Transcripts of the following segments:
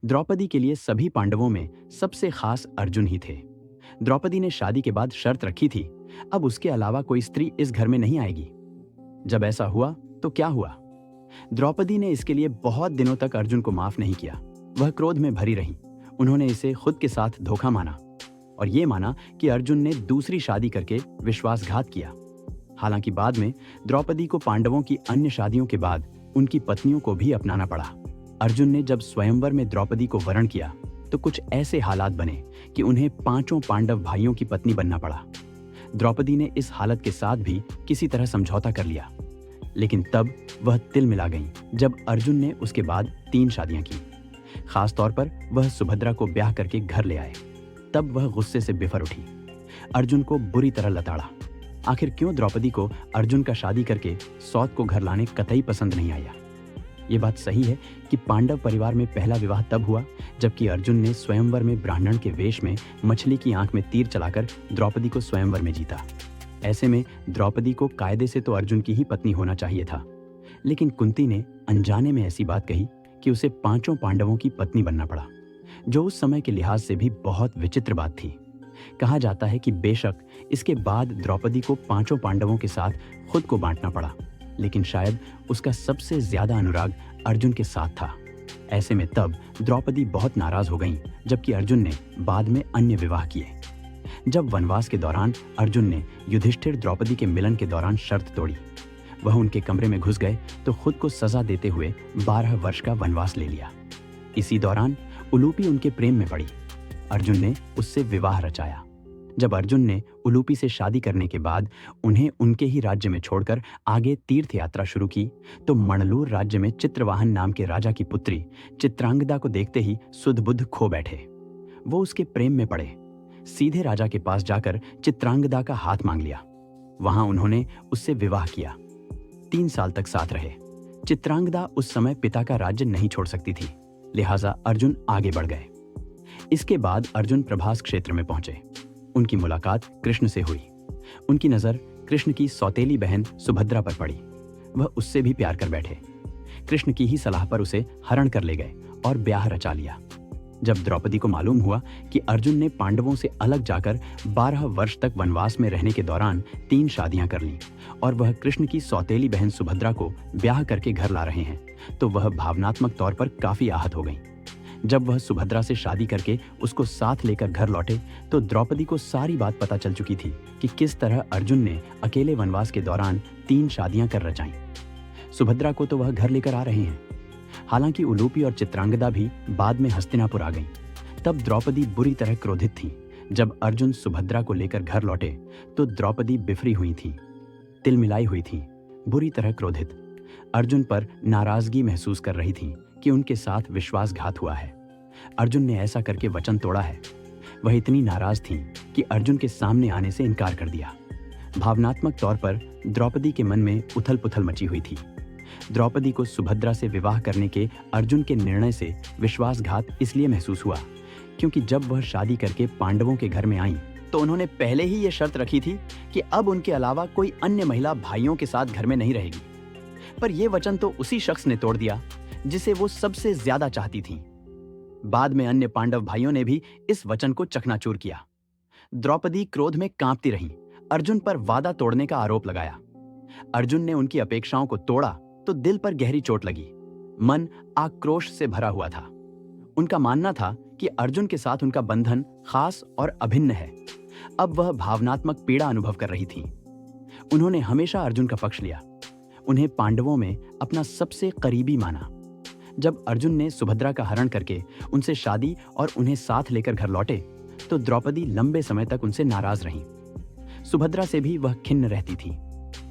द्रौपदी के लिए सभी पांडवों में सबसे खास अर्जुन ही थे। द्रौपदी ने शादी के बाद शर्त रखी थी, अब उसके अलावा कोई स्त्री इस घर में नहीं आएगी। जब ऐसा हुआ तो क्या हुआ? द्रौपदी ने इसके लिए बहुत दिनों तक अर्जुन को माफ नहीं किया। वह क्रोध में भरी रही। उन्होंने इसे खुद के साथ धोखा माना और ये माना कि अर्जुन ने दूसरी शादी करके विश्वासघात किया। हालांकि बाद में द्रौपदी को पांडवों की अन्य शादियों के बाद उनकी पत्नियों को भी अपनाना पड़ा। अर्जुन ने जब स्वयंवर में द्रौपदी को वरण किया तो कुछ ऐसे हालात बने कि उन्हें पांचों पांडव भाइयों की पत्नी बनना पड़ा। द्रौपदी ने इस हालत के साथ भी किसी तरह समझौता कर लिया, लेकिन तब वह तिल मिला गई जब अर्जुन ने उसके बाद 3 शादियां की। खास तौर पर वह सुभद्रा को ब्याह करके घर ले आए। तब वह गुस्से से बिफर उठी, अर्जुन को बुरी तरह लताड़ा। आखिर क्यों द्रौपदी को अर्जुन का शादी करके सौत को घर लाने कतई पसंद नहीं आया। ये बात सही है कि पांडव परिवार में पहला विवाह तब हुआ जबकि अर्जुन ने स्वयंवर में ब्राह्मण के वेश में मछली की आंख में तीर चलाकर द्रौपदी को स्वयंवर में जीता। ऐसे में द्रौपदी को कायदे से तो अर्जुन की ही पत्नी होना चाहिए था, लेकिन कुंती ने अनजाने में ऐसी बात कही कि उसे पांचों पांडवों की पत्नी बनना पड़ा, जो उस समय के लिहाज से भी बहुत विचित्र बात थी। कहा जाता है कि बेशक इसके बाद द्रौपदी को पांचों पांडवों के साथ खुद को बांटना पड़ा, लेकिन शायद उसका सबसे ज्यादा अनुराग अर्जुन के साथ था। ऐसे में तब द्रौपदी बहुत नाराज हो गईं, जबकि अर्जुन ने बाद में अन्य विवाह किए। जब वनवास के दौरान अर्जुन ने युधिष्ठिर द्रौपदी के मिलन के दौरान शर्त तोड़ी, वह उनके कमरे में घुस गए तो खुद को सजा देते हुए 12 वर्ष का वनवास ले लिया। इसी दौरान उलूपी उनके प्रेम में पड़ी। अर्जुन ने उससे विवाह रचाया। जब अर्जुन ने उलूपी से शादी करने के बाद उन्हें उनके ही राज्य में छोड़कर आगे तीर्थ यात्रा शुरू की तो मणलूर राज्य में चित्रवाहन नाम के राजा की पुत्री चित्रांगदा को देखते ही सुध बुध खो बैठे। वो उसके प्रेम में पड़े। सीधे राजा के पास जाकर चित्रांगदा का हाथ मांग लिया। वहां उन्होंने उससे विवाह किया। 3 साल तक साथ रहे। चित्रांगदा उस समय पिता का राज्य नहीं छोड़ सकती थी, लिहाजा अर्जुन आगे बढ़ गए। इसके बाद अर्जुन प्रभास क्षेत्र में पहुंचे। उनकी मुलाकात कृष्ण से हुई। उनकी नजर कृष्ण की सौतेली बहन सुभद्रा पर पड़ी। वह उससे भी प्यार कर बैठे। कृष्ण की ही सलाह पर उसे हरण कर ले गए और ब्याह रचा लिया। जब द्रौपदी को मालूम हुआ कि अर्जुन ने पांडवों से अलग जाकर 12 वर्ष तक वनवास में रहने के दौरान 3 शादियां कर लीं और वह कृष्ण की सौतेली बहन सुभद्रा को ब्याह करके घर ला रहे हैं, तो वह भावनात्मक तौर पर काफी आहत हो गई। जब वह सुभद्रा से शादी करके उसको साथ लेकर घर लौटे तो द्रौपदी को सारी बात पता चल चुकी थी कि किस तरह अर्जुन ने अकेले वनवास के दौरान 3 शादियां कर रचाईं। सुभद्रा को तो वह घर लेकर आ रहे हैं। हालांकि उलूपी और चित्रांगदा भी बाद में हस्तिनापुर आ गईं। तब द्रौपदी बुरी तरह क्रोधित थी। जब अर्जुन सुभद्रा को लेकर घर लौटे तो द्रौपदी बिफरी हुई थी, तिलमिलाई हुई थी, बुरी तरह क्रोधित। अर्जुन पर नाराजगी महसूस कर रही थी कि उनके साथ विश्वासघात हुआ है। अर्जुन ने ऐसा करके वचन तोड़ा है। वह इतनी नाराज थी कि अर्जुन के सामने आने से इनकार कर दिया। भावनात्मक तौर पर द्रौपदी के मन में उथल पुथल मची हुई थी। द्रौपदी को सुभद्रा से विवाह करने के अर्जुन के निर्णय से विश्वासघात इसलिए महसूस हुआ क्योंकि जब वह शादी करके पांडवों के घर में आईं तो उन्होंने पहले ही ये शर्त रखी थी कि अब उनके अलावा कोई अन्य महिला भाइयों के साथ घर में नहीं रहेगी। पर यह वचन तो उसी शख्स ने तोड़ दिया जिसे वो सबसे ज्यादा चाहती थीं। बाद में अन्य पांडव भाइयों ने भी इस वचन को चकनाचूर किया। द्रौपदी क्रोध में कांपती रहीं। अर्जुन पर वादा तोड़ने का आरोप लगाया। अर्जुन ने उनकी अपेक्षाओं को तोड़ा तो दिल पर गहरी चोट लगी। मन आक्रोश से भरा हुआ था। उनका मानना था कि अर्जुन के साथ उनका बंधन खास और अभिन्न है। अब वह भावनात्मक पीड़ा अनुभव कर रही थी। उन्होंने हमेशा अर्जुन का पक्ष लिया, उन्हें पांडवों में अपना सबसे करीबी माना। जब अर्जुन ने सुभद्रा का हरण करके उनसे शादी और उन्हें साथ लेकर घर लौटे तो द्रौपदी लंबे समय तक उनसे नाराज रहीं। सुभद्रा से भी वह खिन्न रहती थी।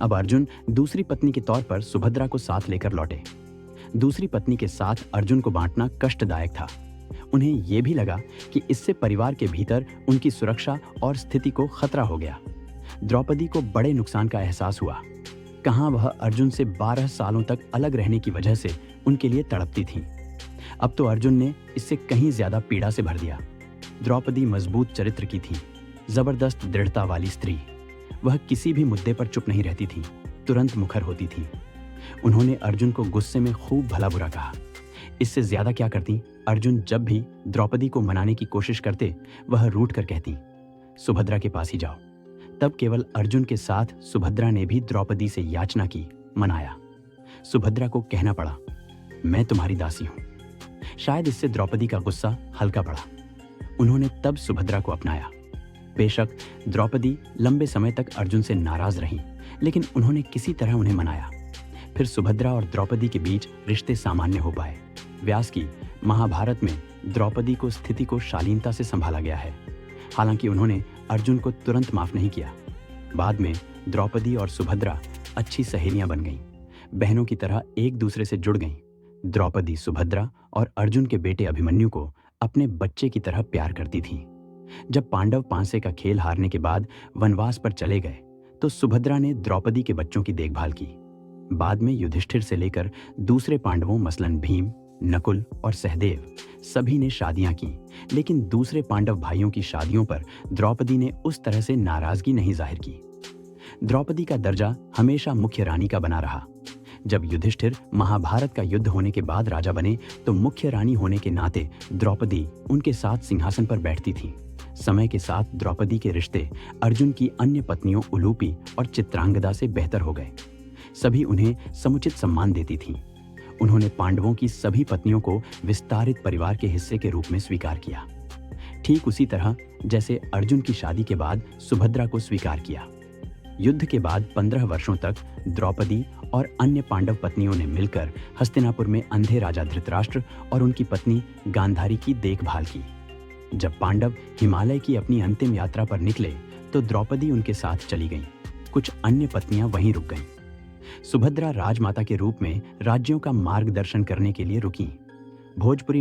अब अर्जुन दूसरी पत्नी के तौर पर सुभद्रा को साथ लेकर लौटे। दूसरी पत्नी के साथ अर्जुन को बांटना कष्टदायक था। उन्हें यह भी लगा कि इससे परिवार के भीतर उनकी सुरक्षा और स्थिति को खतरा हो गया। द्रौपदी को बड़े नुकसान का एहसास हुआ। कहां वह अर्जुन से 12 सालों तक अलग रहने की वजह से उनके लिए तड़पती थी। अब तो अर्जुन ने इससे कहीं ज्यादा पीड़ा से भर दिया। द्रौपदी मजबूत चरित्र की थी, जबरदस्त दृढ़ता वाली स्त्री। वह किसी भी मुद्दे पर चुप नहीं रहती थी, तुरंत मुखर होती थी। उन्होंने अर्जुन को गुस्से में खूब भला बुरा कहा। इससे ज्यादा क्या करती? अर्जुन जब भी द्रौपदी को मनाने की कोशिश करते, वह रूठ कर कहती, सुभद्रा के पास ही जाओ। तब केवल अर्जुन के साथ सुभद्रा ने भी द्रौपदी से याचना की, मनाया। सुभद्रा को कहना पड़ा, मैं तुम्हारी दासी हूं। शायद इससे द्रौपदी का गुस्सा हल्का पड़ा। उन्होंने तब सुभद्रा को अपनाया। बेशक द्रौपदी लंबे समय तक अर्जुन से नाराज रहीं, लेकिन उन्होंने किसी तरह उन्हें मनाया। फिर सुभद्रा और द्रौपदी के बीच रिश्ते सामान्य हो पाए। व्यास की महाभारत में द्रौपदी को स्थिति को शालीनता से संभाला गया है। हालांकि उन्होंने अर्जुन को तुरंत माफ नहीं किया। बाद में द्रौपदी और सुभद्रा अच्छी सहेलियां बन गईं, बहनों की तरह एक दूसरे से जुड़ गईं। द्रौपदी सुभद्रा और अर्जुन के बेटे अभिमन्यु को अपने बच्चे की तरह प्यार करती थीं। जब पांडव पांसे का खेल हारने के बाद वनवास पर चले गए, तो सुभद्रा ने द्रौपदी के बच्चों की देखभाल की। बाद में युधिष्ठिर से लेकर दूसरे पांडवों मसलन भीम, नकुल और सहदेव सभी ने शादियां की, लेकिन दूसरे पांडव भाइयों की शादियों पर द्रौपदी ने उस तरह से नाराजगी नहीं जाहिर की। द्रौपदी का दर्जा हमेशा मुख्य रानी का बना रहा। जब युधिष्ठिर महाभारत का युद्ध होने के बाद राजा बने, तो मुख्य रानी होने के नाते द्रौपदी उनके साथ सिंहासन पर बैठती थी। समय के साथ द्रौपदी के रिश्ते अर्जुन की अन्य पत्नियों उलूपी और चित्रांगदा से बेहतर हो गए। सभी उन्हें समुचित सम्मान देती थीं। उन्होंने पांडवों की सभी पत्नियों को विस्तारित परिवार के हिस्से के रूप में स्वीकार किया, ठीक उसी तरह जैसे अर्जुन की शादी के बाद सुभद्रा को स्वीकार किया। युद्ध के बाद 15 वर्षों तक द्रौपदी और अन्य पांडव पत्नियों ने मिलकर हस्तिनापुर में अंधे राजा धृतराष्ट्र और उनकी पत्नी गांधारी की देखभाल की। जब पांडव हिमालय की अपनी अंतिम यात्रा पर निकले, तो द्रौपदी उनके साथ चली गईं। कुछ अन्य पत्नियां वहीं रुक गईं। सुभद्रा राजमाता के रूप में राज्यों का मार्गदर्शन करने के लिए रुकीं। भोजपुरी